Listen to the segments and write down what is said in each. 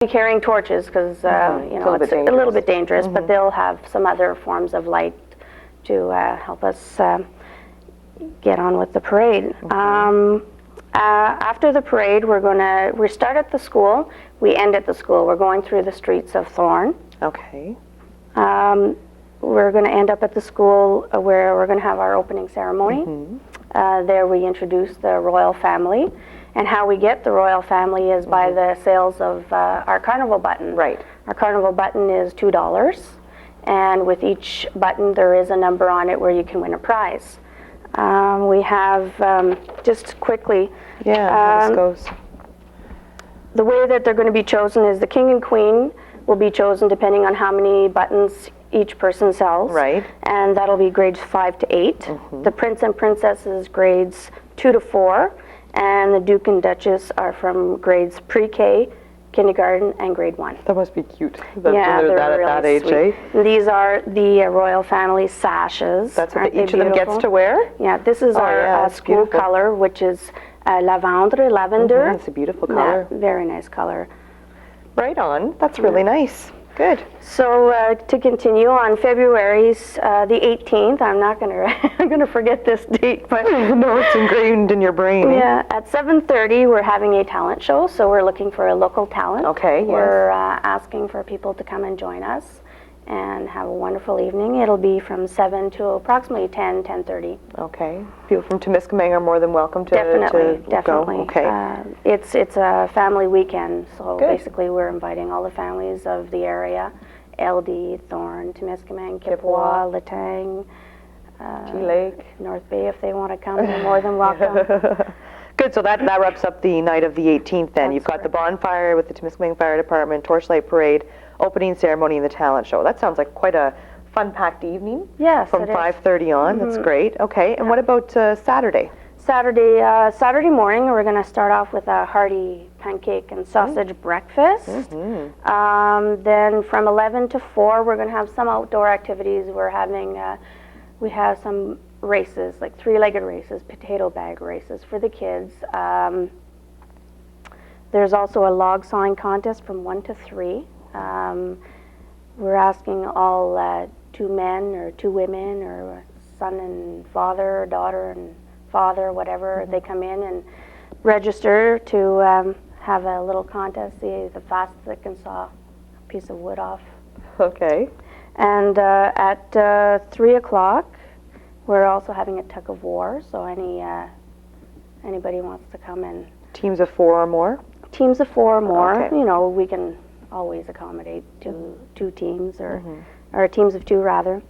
be carrying torches because you know it's a little bit dangerous, but they'll have some other forms of light to help us get on with the parade. After the parade, we start at the school, we end at the school. We're going through the streets of Thorn. Okay. We're going to end up at the school where we're going to have our opening ceremony. There we introduce the royal family, and how we get the royal family is by the sales of our carnival button. Right. Our carnival button is $2, and with each button there is a number on it where you can win a prize. We have, just quickly, how this goes. The way that they're going to be chosen is the king and queen will be chosen depending on how many buttons each person sells. Right. And that'll be grades 5 to 8. The prince and princesses grades 2 to 4. And the duke and duchess are from grades pre-K, kindergarten, and grade 1. That must be cute. Yeah, they're at really that age, sweet. These are the royal family sashes. That's what each of them gets to wear? Yeah, this is our school color, which is lavender. It's a beautiful color. Yeah, very nice color. Right on. That's really nice. Good. So to continue, on February the 18th, I'm not going to I'm going to forget this date, but no, it's ingrained in your brain. Yeah, at 7:30 we're having a talent show, so we're looking for a local talent. Okay. We're asking for people to come and join us and have a wonderful evening. It'll be from 7 to approximately 10:30. Okay. People from Temiskaming are more than welcome to Definitely. go. Okay. It's a family weekend, so basically we're inviting all the families of the area: LD, Thorn, Temiskaming, Kippawa, Latang, Lake, North Bay. If they want to come, they're more than welcome. Good. So that wraps up the night of the 18th. Then you've got the bonfire with the Temiskaming Fire Department, torchlight parade, opening ceremony, and the talent show. That sounds like quite a fun-packed evening. Yes, from 5:30 on. That's great. Okay. And what about Saturday? Saturday morning, we're going to start off with a hearty pancake and sausage breakfast. Then from 11 to 4, we're going to have some outdoor activities. We have some races, like 3-legged races, potato bag races for the kids. There's also a log sawing contest from 1 to 3. We're asking all 2 men or 2 women or son and father, daughter and father, whatever, they come in and register to have a little contest, see the fastest that can saw a piece of wood off. Okay. And at 3 o'clock, we're also having a tug of war, so anybody wants to come and... Teams of 4 or more? Teams of 4 or more. Okay. You know, we can always accommodate two teams or teams of 2 rather.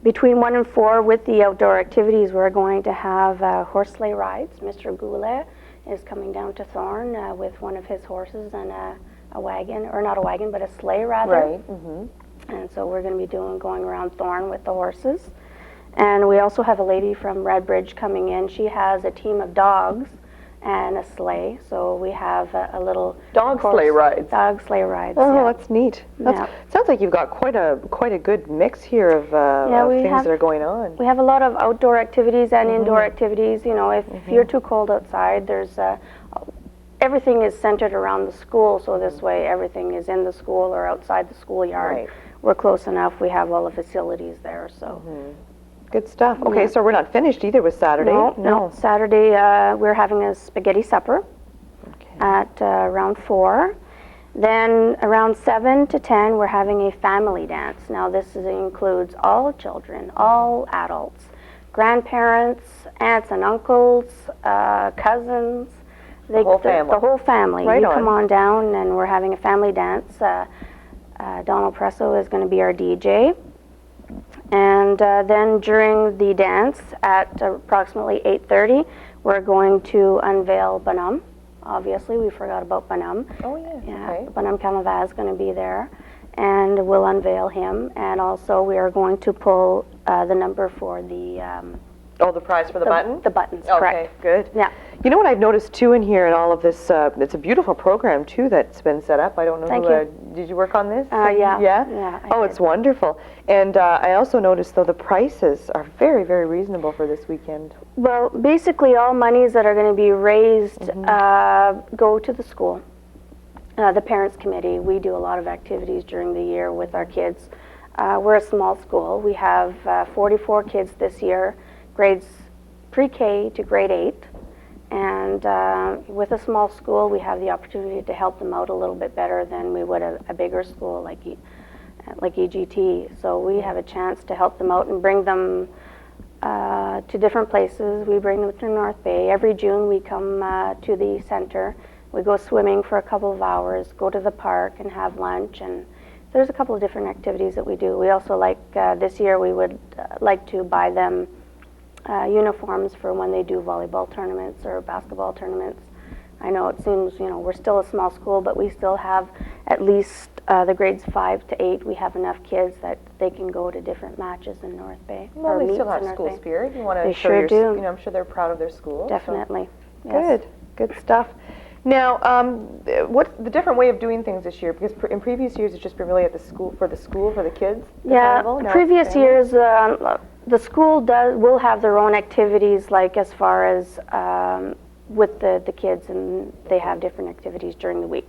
Between 1 and 4, with the outdoor activities, we're going to have horse sleigh rides. Mr. Goulet is coming down to Thorn with one of his horses and a wagon, or not a wagon, but a sleigh rather. Right. And so we're going to be going around Thorn with the horses. And we also have a lady from Redbridge coming in. She has a team of dogs and a sleigh, so we have a little sleigh rides. Dog sleigh rides. Oh, that's neat. Sounds like you've got quite a good mix here of things that are going on. We have a lot of outdoor activities and indoor activities. You know, if you're too cold outside, there's everything is centered around the school, so this way everything is in the school or outside the schoolyard. Right. We're close enough. We have all the facilities there, so. Good stuff. Okay, so we're not finished either with Saturday. No. Saturday, we're having a spaghetti supper at around 4. Then around 7 to 10, we're having a family dance. Now this includes all children, all adults, grandparents, aunts and uncles, cousins. The whole family. The whole family. Right on. Come on down, and we're having a family dance. Donald Presso is going to be our DJ. And then during the dance at approximately 8:30, we're going to unveil Bonhomme. Obviously, we forgot about Bonhomme. Oh, yes. Yeah, Okay. Bonhomme Canavaz is going to be there, and we'll unveil him. And also, we are going to pull the number for the... the prize for the button? The buttons, okay, correct. Good. Yeah. You know what I've noticed, too, in here and all of this, it's a beautiful program, too, that's been set up. I don't know Thank who... you. Did you work on this? Yeah. Yeah? It's wonderful. And I also noticed, though, the prices are very, very reasonable for this weekend. Well, basically, all monies that are going to be raised go to the school. The Parents Committee, we do a lot of activities during the year with our kids. We're a small school. We have 44 kids this year, grades pre-K to grade 8. And with a small school, we have the opportunity to help them out a little bit better than we would a bigger school like EGT. So we have a chance to help them out and bring them to different places. We bring them to North Bay. Every June we come to the center. We go swimming for a couple of hours, go to the park and have lunch, and there's a couple of different activities that we do. We also like, this year we would like to buy them uniforms for when they do volleyball tournaments or basketball tournaments. I know it seems, we're still a small school, but we still have at least the grades 5 to 8. We have enough kids that they can go to different matches in North Bay. Well, they still have school spirit. You want to They show sure do. I'm sure they're proud of their school. Definitely. So. Yes. Good stuff. Now, what's the different way of doing things this year? Because in previous years, it's just been really at the school, for the kids. Yeah, previous years, the school will have their own activities, like as far as with the kids, and they have different activities during the week.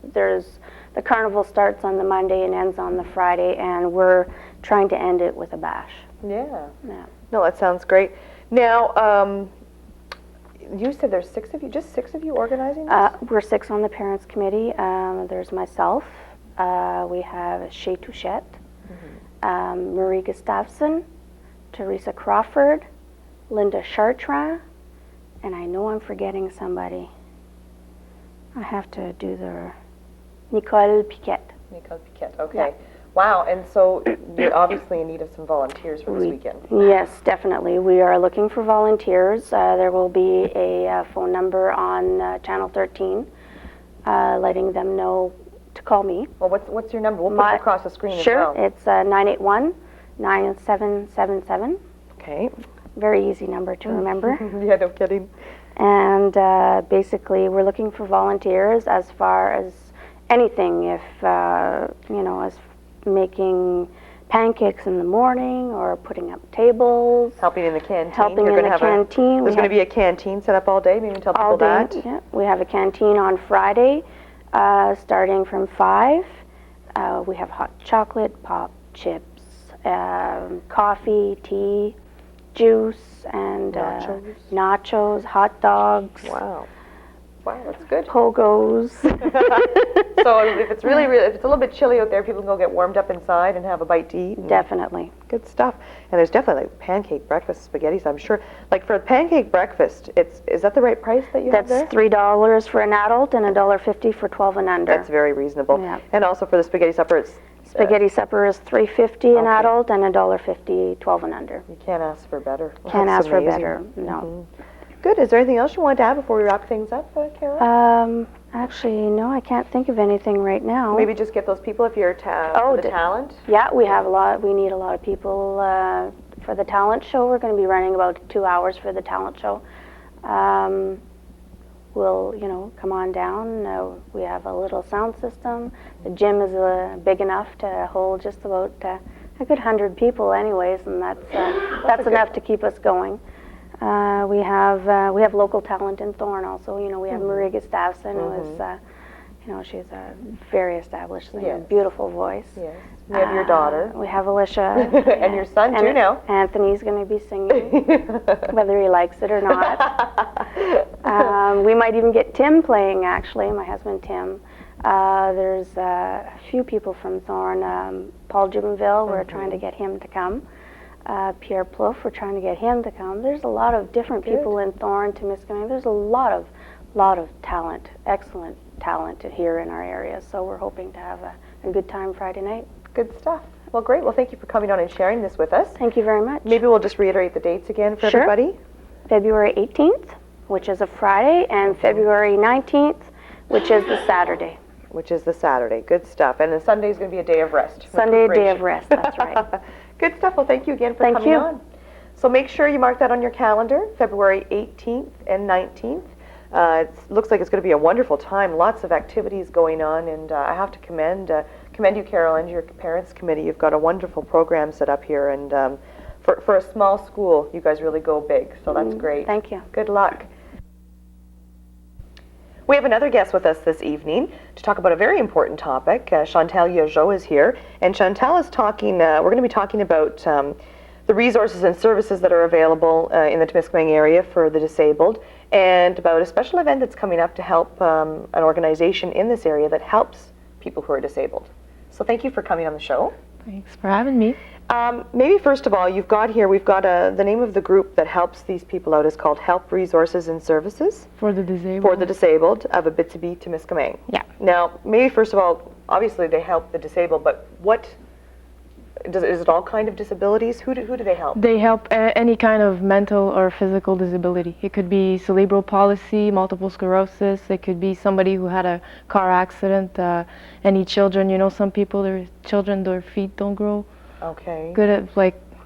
There's the carnival starts on the Monday and ends on the Friday, and we're trying to end it with a bash. Yeah. Yeah. No, that sounds great. Now, you said there's 6 of you, just 6 of you organizing this? We're 6 on the Parents Committee. There's myself. We have Shay Touchette, Marie Gustafson, Teresa Crawford, Linda Chartrand, and I know I'm forgetting somebody. I have to do the Nicole Piquette. Nicole Piquette, okay. Yeah. Wow, and so you're obviously in need of some volunteers for this weekend. Yes, definitely. We are looking for volunteers. There will be a phone number on Channel 13 letting them know to call me. Well, what's your number? We'll put it across the screen Sure, as well. it's 981-9777. Okay. Very easy number to remember. Yeah, no kidding. And basically, we're looking for volunteers as far as anything. If, as making pancakes in the morning or putting up tables. Helping in the canteen. Helping in the canteen. There's going to be a canteen set up all day. Maybe tell people that. Yeah. We have a canteen on Friday, starting from 5. We have hot chocolate, pop, chips, coffee, tea, juice, and nachos, hot dogs. Wow. Wow, that's good. Pogos. So if it's if it's a little bit chilly out there, people can go get warmed up inside and have a bite to eat. Definitely. Good stuff. And there's definitely like pancake breakfast, spaghettis, I'm sure. Like for a pancake breakfast, is that the right price that you have there? That's $3 for an adult and $1.50 for 12 and under. That's very reasonable. Yeah. And also for the spaghetti supper, it's... Spaghetti supper is $3.50 an adult and $1.50 12 and under. You can't ask for better. Can't That's ask for amazing. better, no. Good. Is there anything else you wanted to add before we wrap things up, Carol? Actually, no, I can't think of anything right now. Maybe just get those people if you're the talent. Yeah, we need a lot of people for the talent show. We're going to be running about 2 hours for the talent show. We'll, come on down. We have a little sound system. The gym is big enough to hold just about a good 100 people anyways, and that's enough to keep us going. We have local talent in Thorne also. We have Marie Gustafson, who is, she's a very established singer, beautiful voice. Yes. We have your daughter. We have Alicia. And your son too now. Anthony's going to be singing, whether he likes it or not. We might even get Tim playing, actually, my husband Tim. There's a few people from Thorne. Paul Jubenville, we're trying to get him to come. Pierre Plouffe, we're trying to get him to come. There's a lot of different people in Thorne, Temiskaming. There's a lot of talent, excellent talent here in our area. So we're hoping to have a good time Friday night. Good stuff. Well, great. Well, thank you for coming on and sharing this with us. Thank you very much. Maybe we'll just reiterate the dates again for everybody. February 18th, which is a Friday, and February 19th, which is the Saturday. Good stuff. And then Sunday's going to be a day of rest. Sunday, a day of rest. That's right. Good stuff. Well, thank you again for coming on. So make sure you mark that on your calendar, February 18th and 19th. It looks like it's going to be a wonderful time. Lots of activities going on, and I have to commend you, Carol, and your Parents Committee. You've got a wonderful program set up here, and for a small school, you guys really go big. So that's great. Thank you. Good luck. We have another guest with us this evening to talk about a very important topic. Chantal Yogeau is here, and Chantal is talking, we're going to be talking about the resources and services that are available in the Temiskaming area for the disabled, and about a special event that's coming up to help an organization in this area that helps people who are disabled. So thank you for coming on the show. Thanks for having me. Maybe first of all, we've got the name of the group that helps these people out is called Help Resources and Services For the disabled. for the disabled of Abitibi Temiskaming. Yeah. Now, maybe first of all, obviously they help the disabled, but is it all kind of disabilities? Who do they help? They help any kind of mental or physical disability. It could be cerebral palsy, multiple sclerosis. It could be somebody who had a car accident. Any children, some people, their feet don't grow. Okay. Good at,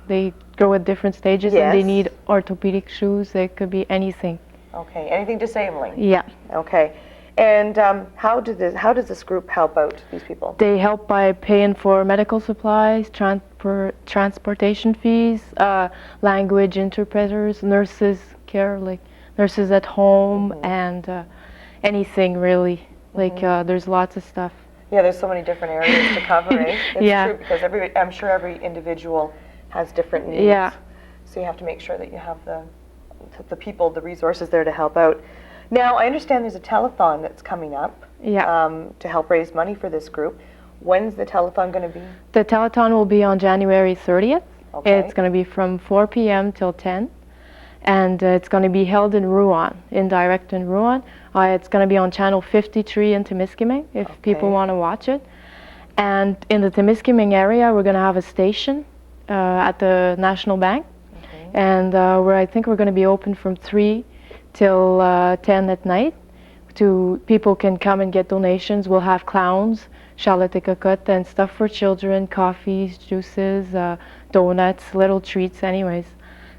they grow at different stages and they Yes. need orthopedic shoes. It could be anything. Okay. Anything disabling? Yeah. Okay. And how does this group help out these people? They help by paying for medical supplies, transportation fees, language interpreters, nurses care, like nurses at home, and anything really. There's lots of stuff. Yeah, there's so many different areas to cover, eh? It's Yeah. true, because I'm sure every individual has different needs. Yeah. So you have to make sure that you have the people, the resources there to help out. Now, I understand there's a telethon that's coming up to help raise money for this group. When's the telethon going to be? The telethon will be on January 30th. Okay. It's going to be from 4 p.m. till 10. And it's going to be held in Rien, direct in Rien. It's going to be on channel 53 in Temiskaming, if people want to watch it. And in the Temiskaming area, we're going to have a station at the National Bank. Okay. And I think we're going to be open from 3 till 10 at night. People can come and get donations. We'll have clowns, charlotte and stuff for children, coffees, juices, donuts, little treats anyways.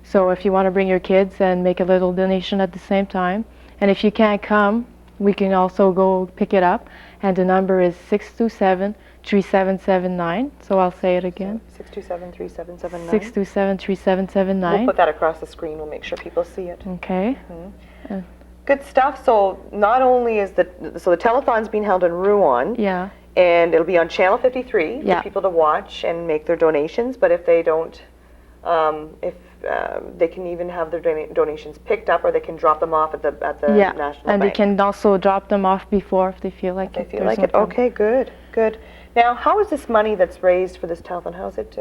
So if you want to bring your kids and make a little donation at the same time, and if you can't come, we can also go pick it up. And the number is 627-3779. So I'll say it again. 627-3779. 627-3779. We'll put that across the screen. We'll make sure people see it. Okay. Good stuff. So not only is the telethon's being held in Rouen. Yeah. And it'll be on channel 53 for people to watch and make their donations. But if they don't, they can even have their donations picked up, or they can drop them off at the National Bank. And they can also drop them off before if they feel like it. They feel like it. Okay, good. Now, how is this money that's raised for this telethon? How's it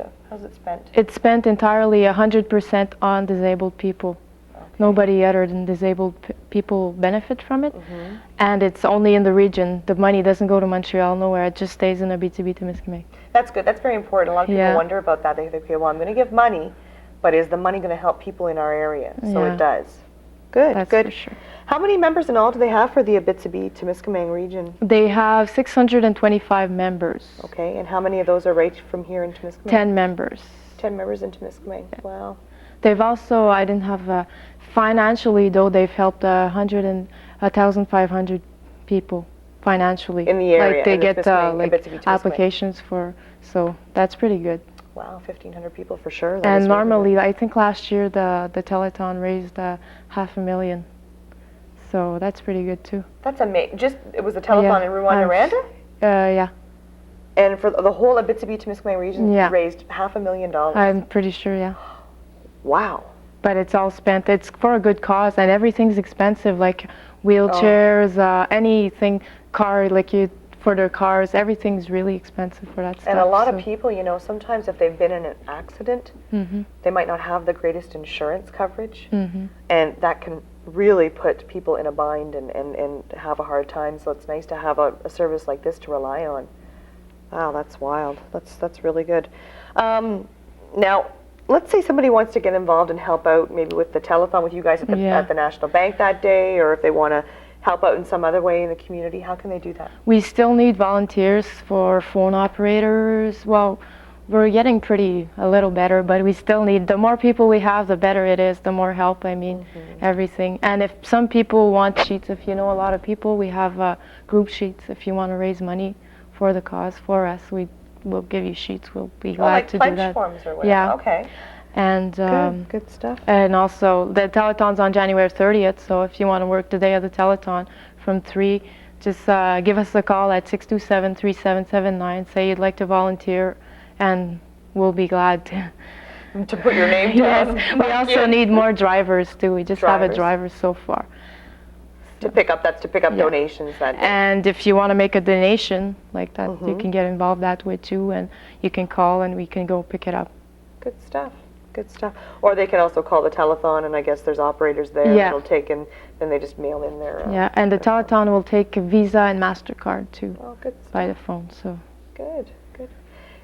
spent? It's spent entirely 100% on disabled people. Okay. Nobody other than disabled people benefit from it, and it's only in the region. The money doesn't go to Montreal, nowhere. It just stays in Abitibi Temiskaming. That's good. That's very important. A lot of people wonder about that. They think, okay, well, I'm going to give money, but is the money going to help people in our area? So it does. Good. That's good. For sure. How many members in all do they have for the Abitibi Temiskaming region? They have 625 members. Okay, and how many of those are right from here in Temiskaming? 10 members. 10 members in Temiskaming. Yeah. Wow. They've also, I didn't have, financially though, they've helped 1,500 people financially. In the area. Like they get Abitibi-Temiskaming. applications for, so that's pretty good. Wow, 1,500 people for sure. And normally, I think last year the telethon raised $500,000. So that's pretty good too. That's amazing. It was a telethon in Rwanda? Yeah. And for the whole Abitibi-Temiskaming region, raised $500,000. I'm pretty sure, yeah. Wow. But it's all spent. It's for a good cause, and everything's expensive, like wheelchairs, anything, for their cars. Everything's really expensive for that stuff. And a lot of people, sometimes if they've been in an accident, they might not have the greatest insurance coverage, and that can really put people in a bind and have a hard time. So it's nice to have a service like this to rely on. Wow, that's wild. That's really good. Now, let's say somebody wants to get involved and help out, maybe with the telethon with you guys at the National Bank that day, or if they want to help out in some other way in the community. How can they do that? We still need volunteers for phone operators. Well, we're getting a little better, but we still need, the more people we have, the better it is, the more help, everything. And if some people want sheets, if you know a lot of people, we have group sheets. If you want to raise money for the cause, for us, we'll give you sheets. We'll be glad to do that. Like pledge forms or whatever. Yeah. Okay. And good stuff. And also the telethon's on January 30th, so if you want to work the day of the telethon from 3. Just give us a call at 627-3779. Say you'd like to volunteer, and we'll be glad to. To put your name down. Yes, we also need more drivers too. We just have a driver so far. To pick up donations then. And if you want to make a donation like that, you can get involved that way too, and you can call and we can go pick it up. Good stuff. Good stuff. Or they can also call the telethon, and I guess there's operators there that'll take, and then they just mail in their. And the telethon will take a Visa and MasterCard too. Oh, good stuff. By the phone. So. Good. Good.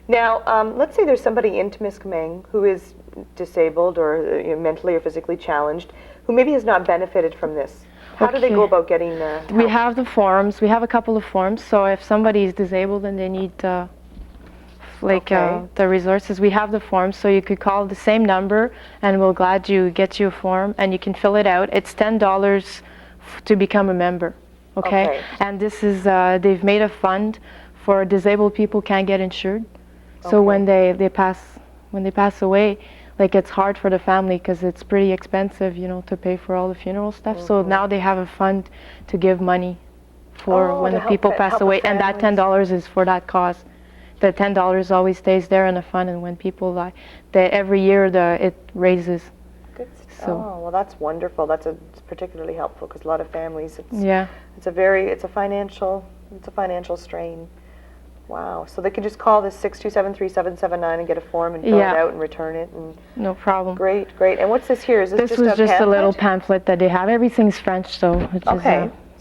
Now, let's say there's somebody in Temiskaming who is disabled or mentally or physically challenged, who maybe has not benefited from this. How do they go about getting help? We have the forms. We have a couple of forms. So if somebody is disabled and they need the resources, we have the forms. So you could call the same number and we'll glad you get you a form and you can fill it out. It's $10 to become a member. Okay? And this is, they've made a fund for disabled people can't get insured. So when they pass away, like it's hard for the family because it's pretty expensive, to pay for all the funeral stuff. So now they have a fund to give money for when the people pass away, and that $10 is for that cause. The $10 always stays there in the fund, and when people die, every year it raises. Good. Oh, well, that's wonderful. It's particularly helpful because a lot of families, it's a financial strain. Wow. So they can just call this 627-3779 and get a form and fill it out and return it. And no problem. Great. And what's this here? Is this was just a little pamphlet that they have. Everything's French, so it's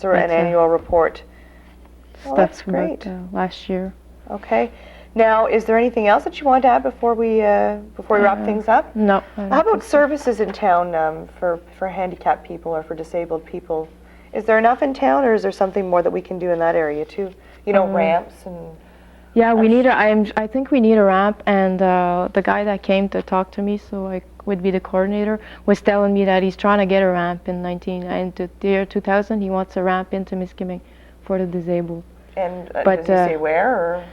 so an annual report. That's great. Last year. Okay. Now, is there anything else that you want to add before we wrap things up? No. How about services in town for handicapped people or for disabled people? Is there enough in town, or is there something more that we can do in that area too? Ramps and. Yeah, we need I think we need a ramp, and the guy that came to talk to me, so I would be the coordinator, was telling me that he's trying to get a ramp in the year 2000. He wants a ramp into Temiskaming for the disabled. And does he say where?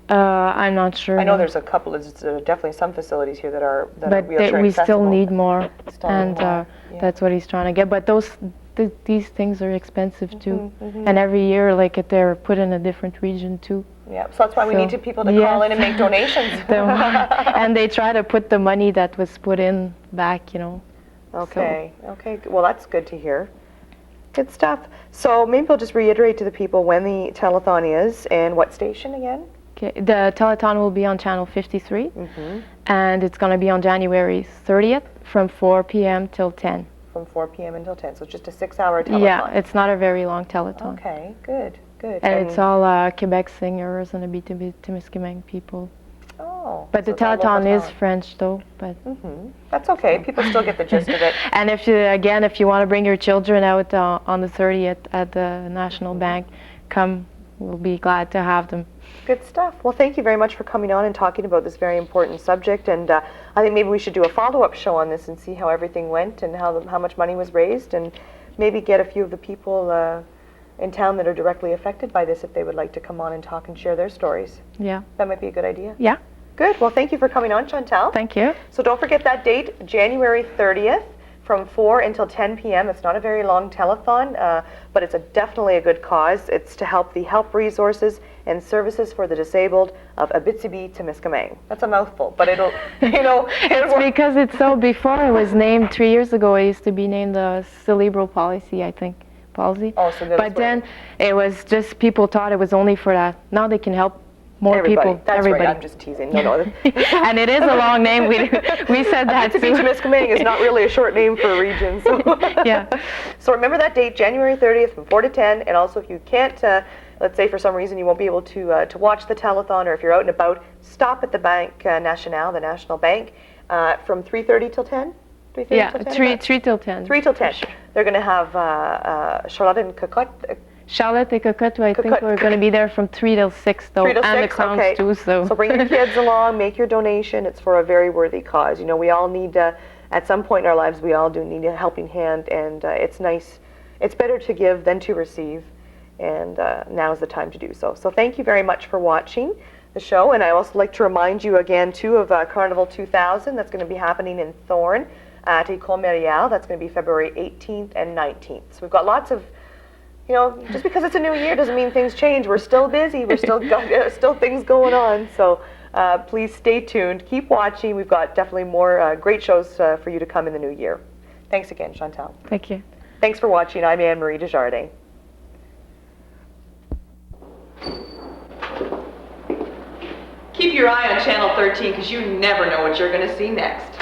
Or? I'm not sure. I know there's a couple. There's definitely some facilities here that are wheelchair accessible. But we still need more, that's what he's trying to get. But these things are expensive too, and every year, they're put in a different region too. Yeah, so that's why we need people to call in and make donations. And they try to put the money that was put in back, Okay, well that's good to hear. Good stuff. So maybe we'll just reiterate to the people when the telethon is and what station again? Okay, the telethon will be on channel 53, and it's going to be on January 30th from 4 p.m. till 10. From 4 p.m. until 10, so it's just a 6-hour telethon. Yeah, it's not a very long telethon. Okay, good. And it's all Quebec singers and the Temiskaming people. Oh. But the telethon is French though. But that's okay. People still get the gist of it. And if you want to bring your children out on the 30th at the National Bank, come. We'll be glad to have them. Good stuff. Well, thank you very much for coming on and talking about this very important subject. And I think maybe we should do a follow-up show on this and see how everything went and how much money was raised, and maybe get a few of the people in town that are directly affected by this if they would like to come on and talk and share their stories. Yeah. That might be a good idea. Yeah. Good. Well, thank you for coming on, Chantal. Thank you. So don't forget that date, January 30th. From 4 until 10 p.m. It's not a very long telethon, but it's definitely a good cause. It's to help the help resources and services for the disabled of Abitibi Temiskaming. That's a mouthful, but it'll, It's because it's so, before it was named 3 years ago, it used to be named the cerebral palsy, I think. Palsy. Oh, so but then it was just, people thought it was only for that. Now they can help more people. That's everybody. Right. I'm just teasing. No. And it is a long name. We said that too. Temiskaming is not really a short name for a region. So. Yeah. So remember that date, January 30th from 4 to 10. And also if you can't, let's say for some reason you won't be able to watch the telethon, or if you're out and about, stop at the Banque Nationale, the National Bank, from 3:30 till 10? 3:30 till 10? 3 till 10. 3 till 10. They're going to have Charlotte and Cocotte. Charlotte and Cocotte, I think we're going to be there from 3 till 6 though, 3 till and 6? the clowns too. So bring your kids along, make your donation. It's for a very worthy cause. We all need, at some point in our lives, we all do need a helping hand, and it's nice. It's better to give than to receive, and now is the time to do so. So thank you very much for watching the show, and I also like to remind you again too of Carnival 2000 that's going to be happening in Thorn at École Mérial. That's going to be February 18th and 19th. So we've got lots of You know, just because it's a new year doesn't mean things change. We're still busy. We're still got still things going on. So please stay tuned. Keep watching. We've got definitely more great shows for you to come in the new year. Thanks again, Chantal. Thank you. Thanks for watching. I'm Anne-Marie Desjardins. Keep your eye on Channel 13 because you never know what you're going to see next.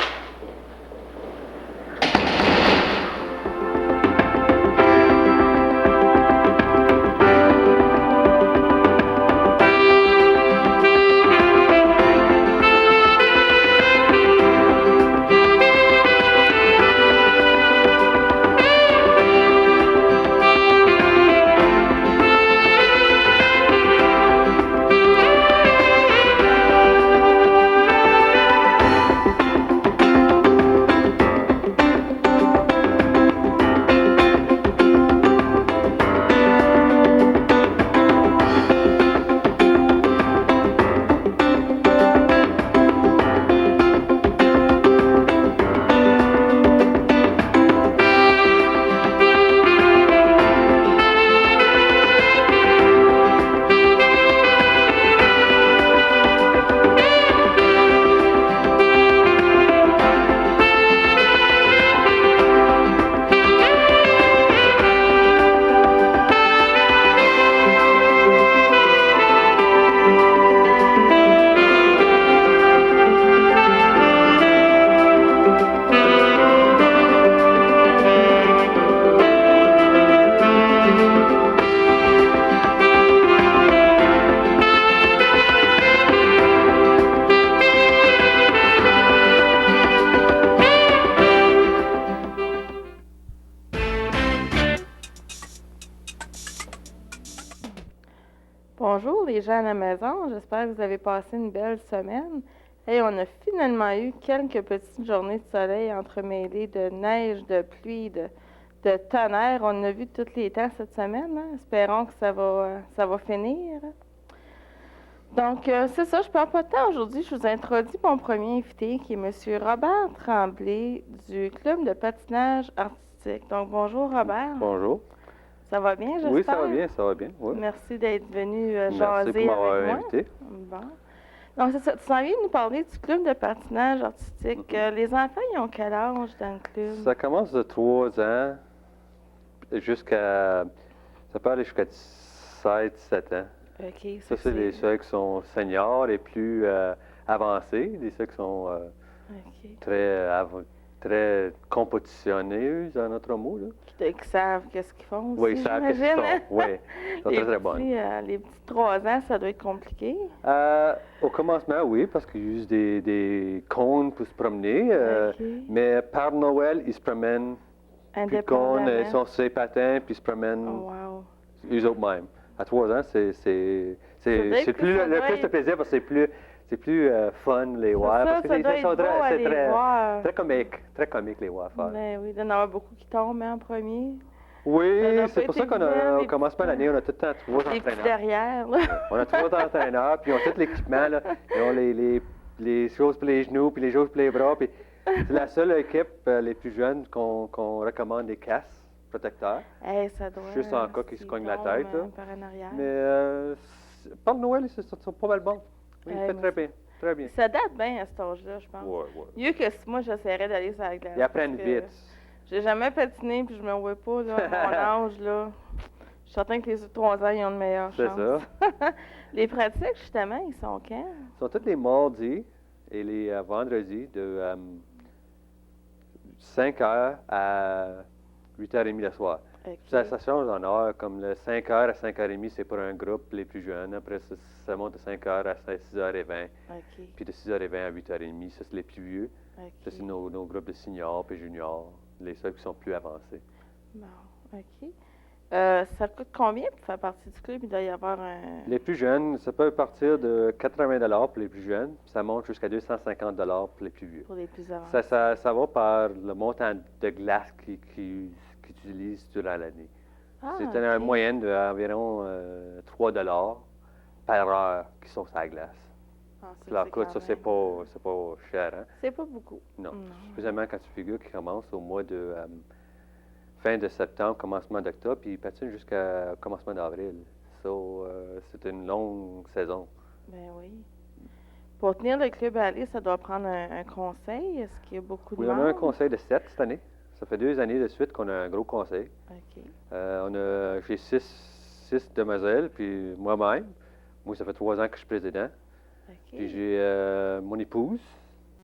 Bonjour les gens à la maison, j'espère que vous avez passé une belle semaine. Hey, on a finalement eu quelques petites journées de soleil entremêlées de neige, de pluie, de tonnerre. On a vu tous les temps cette semaine. Hein? Espérons que ça va finir. Donc, c'est ça, je ne perds pas de temps aujourd'hui. Je vous introduis mon premier invité qui est M. Robert Tremblay du Club de patinage artistique. Donc, bonjour Robert. Bonjour. Ça va bien, j'espère? Oui, ça va bien, ça va bien. Oui. Merci d'être venu Merci jaser pour m'avoir avec moi. invité. Bon. Donc, c'est ça. Tu s'en viens nous parler du club de patinage artistique. Les enfants, ils ont quel âge dans le club? Ça commence de 3 ans jusqu'à... Ça peut aller jusqu'à 17 ans. OK. Ça, c'est ceux qui sont seniors et plus avancés, ceux qui sont OK. très compétitionnés, c'est un autre mot, là. Qui savent qu'est-ce qu'ils font aussi, Oui, ils savent qu'est-ce qu'ils j'imagine. font. Oui, ils sont très bonnes. Les petits 3 ans, ça doit être compliqué. Au commencement, oui, parce qu'ils usent des cônes pour se promener. OK. Mais par Noël, ils se promènent. Puis de cônes, ils sont sur les patins, puis ils se promènent Oh, wow. eux-mêmes. À 3 ans, c'est plus ça le doit plus de être- plaisir parce que c'est plus fun les voir. Parce que ça doit être beau à c'est les voir. très comique les voir faire. Ben oui, il doit y en avoir beaucoup qui tombent hein, en premier. Ça Oui, doit c'est pas pour être ça évident, qu'au les commencement de l'année, on a tout le temps 3 Les petits entraîneurs. derrière, là. On a 3 entraîneurs, puis ils ont tout l'équipement. Là. Ils ont les choses pour les genoux, puis les choses pour les bras. Puis c'est la seule équipe, les plus jeunes, qu'on recommande des casques protecteurs. Hey, ça doit. Juste en cas qu'ils se cognent la tête, là. Par en arrière. Mais par Noël, ils sont pas mal bons. Oui, il fait très bien. Très bien. Ça date bien à cet âge-là, je pense. Ouais. Mieux que si moi, j'essaierais d'aller sur la glace. Ils apprennent parce que vite. J'ai jamais patiné, puis je me vois pas, là, à mon âge, là. Je suis certain que les 3 ans, ils ont de meilleures C'est chances. Les pratiques, justement, ils sont quand? Ils sont tous les mardis et les vendredis de 5h à 8h30 le soir. OK. Ça change en heure, comme le 5h à 5h30, c'est pour un groupe les plus jeunes. Après, ça monte de 5h à 6h20. OK. Puis de 6h20 à 8h30, ça, c'est les plus vieux. OK. Ça, c'est nos groupes de seniors et juniors, les seuls qui sont plus avancés. Bon, OK. Ça coûte combien pour faire partie du club? Il doit y avoir un... Les plus jeunes, ça peut partir de 80 $ pour les plus jeunes, puis ça monte jusqu'à 250 $ pour les plus vieux. Pour les plus avancés. Ça va par le montant de glace qu'ils utilisent durant l'année. Ah, C'est une OK. moyenne d'environ 3 $ par heure qui sont sur la glace. Ah, Alors, c'est écoute, quand ça, c'est même- pas cher, hein? C'est pas beaucoup. Non. Spécialement quand tu figures qu'ils commencent au mois de fin de septembre, commencement d'octobre, puis ils patinent jusqu'à commencement d'avril. So, c'est une longue saison. Ben oui. Pour tenir le club à aller, ça doit prendre un conseil. Est-ce qu'il y a beaucoup de Oui, on a membres? un conseil de 7 cette année. Ça fait 2 années de suite qu'on a un gros conseil. OK. J'ai six demoiselles, puis moi-même. Moi, ça fait 3 ans que je suis président. OK. Puis j'ai mon épouse,